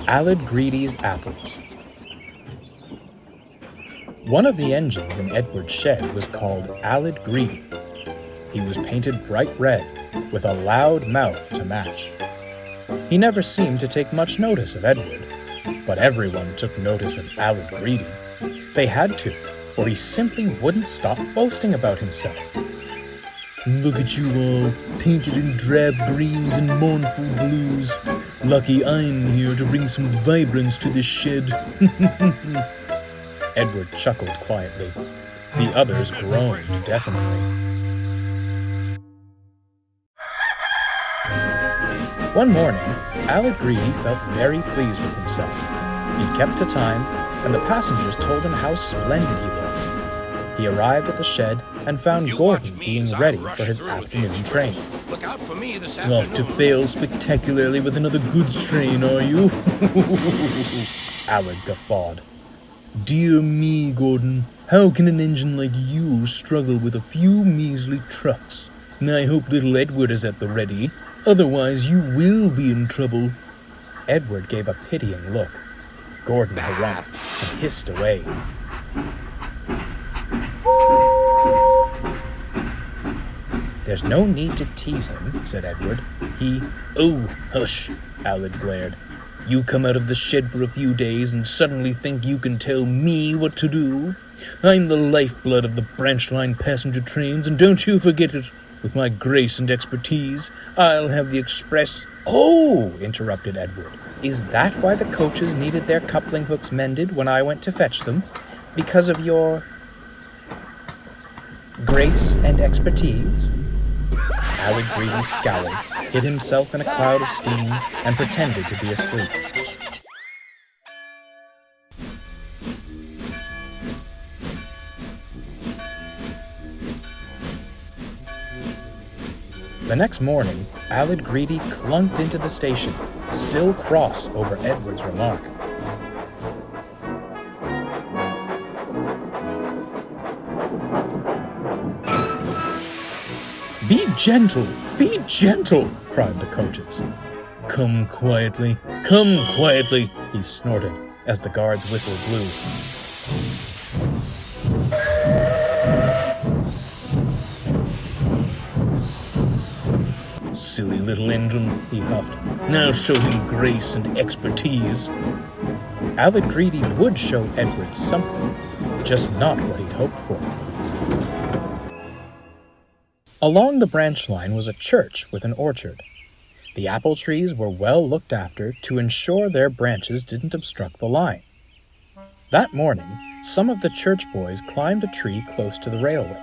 Alid Greedy's Apples. One of the engines in Edward's shed was called Alid Greedy. He was painted bright red, with a loud mouth to match. He never seemed to take much notice of Edward, but everyone took notice of Alid Greedy. They had to, for he simply wouldn't stop boasting about himself. Look at you all, painted in drab greens and mournful blues. Lucky I'm here to bring some vibrance to this shed. Edward chuckled quietly. The others groaned deafeningly. One morning, Alid Greedy felt very pleased with himself. He'd kept to time, and the passengers told him how splendid he looked. He arrived at the shed and found Gordon being ready for his afternoon train. Look out for me this afternoon. Off to fail spectacularly with another goods train, are you? Alid guffawed. Dear me, Gordon, how can an engine like you struggle with a few measly trucks? I hope little Edward is at the ready, otherwise you will be in trouble. Edward gave a pitying look. Gordon harumphed and hissed away. There's no need to tease him, said Edward. Oh, hush, Alid glared. You come out of the shed for a few days and suddenly think you can tell me what to do? I'm the lifeblood of the branch line passenger trains, and don't you forget it. With my grace and expertise, I'll have the express... Oh, interrupted Edward. Is that why the coaches needed their coupling hooks mended when I went to fetch them? Because of your... grace and expertise? Alid Greedy scowled, hid himself in a cloud of steam, and pretended to be asleep. The next morning, Alid Greedy clunked into the station, still cross over Edward's remark. Be gentle, cried the coaches. Come quietly, he snorted as the guard's whistle blew. Silly little engine, he huffed. Now show him grace and expertise. Alid Greedy would show Edward something, just not what he'd hoped for. Along the branch line was a church with an orchard. The apple trees were well looked after to ensure their branches didn't obstruct the line. That morning, some of the church boys climbed a tree close to the railway.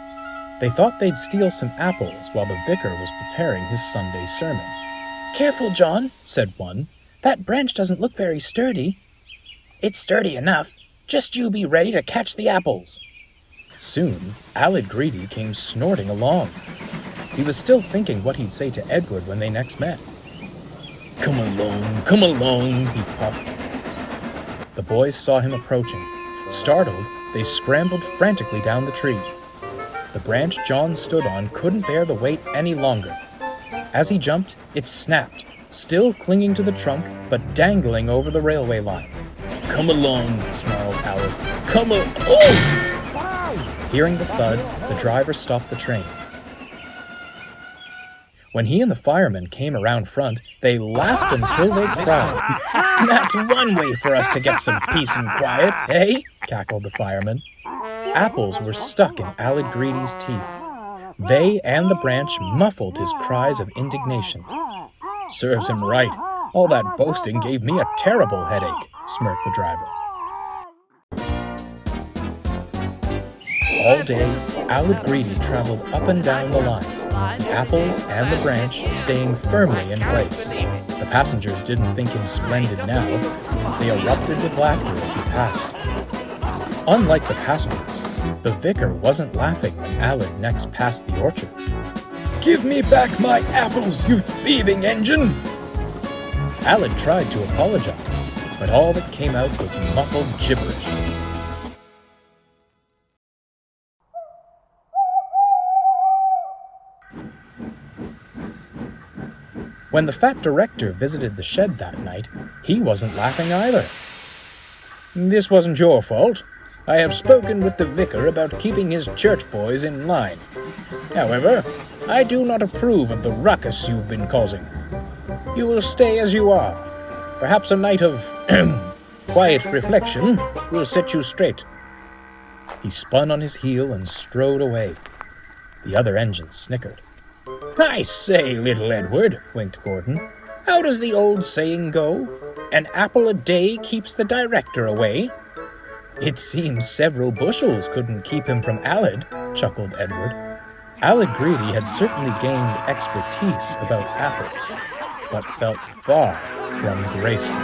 They thought they'd steal some apples while the vicar was preparing his Sunday sermon. "Careful, John," said one. "That branch doesn't look very sturdy." "It's sturdy enough. Just you be ready to catch the apples." Soon, Alid Greedy came snorting along. He was still thinking what he'd say to Edward when they next met. Come along, he puffed. The boys saw him approaching. Startled, they scrambled frantically down the tree. The branch John stood on couldn't bear the weight any longer. As he jumped, it snapped, still clinging to the trunk, but dangling over the railway line. Come along, snarled Alid. Come on! Oh! Hearing the thud, the driver stopped the train. When he and the fireman came around front, they laughed until they cried. "That's one way for us to get some peace and quiet, eh?" cackled the fireman. Apples were stuck in Alid Greedy's teeth. They and the branch muffled his cries of indignation. "Serves him right. All that boasting gave me a terrible headache," smirked the driver. All day, Alid Greedy traveled up and down the line, the apples and the branch staying firmly in place. The passengers didn't think him splendid now. They erupted with laughter as he passed. Unlike the passengers, the vicar wasn't laughing when Alid next passed the orchard. "Give me back my apples, you thieving engine!" Alid tried to apologize, but all that came out was muffled gibberish. When the fat director visited the shed that night, he wasn't laughing either. This wasn't your fault. I have spoken with the vicar about keeping his church boys in line. However, I do not approve of the ruckus you've been causing. You will stay as you are. Perhaps a night of quiet reflection will set you straight. He spun on his heel and strode away. The other engines snickered. I say, little Edward, winked Gordon, how does the old saying go? An apple a day keeps the director away. It seems several bushels couldn't keep him from Aled, chuckled Edward. Aled Greedy had certainly gained expertise about apples, but felt far from graceful.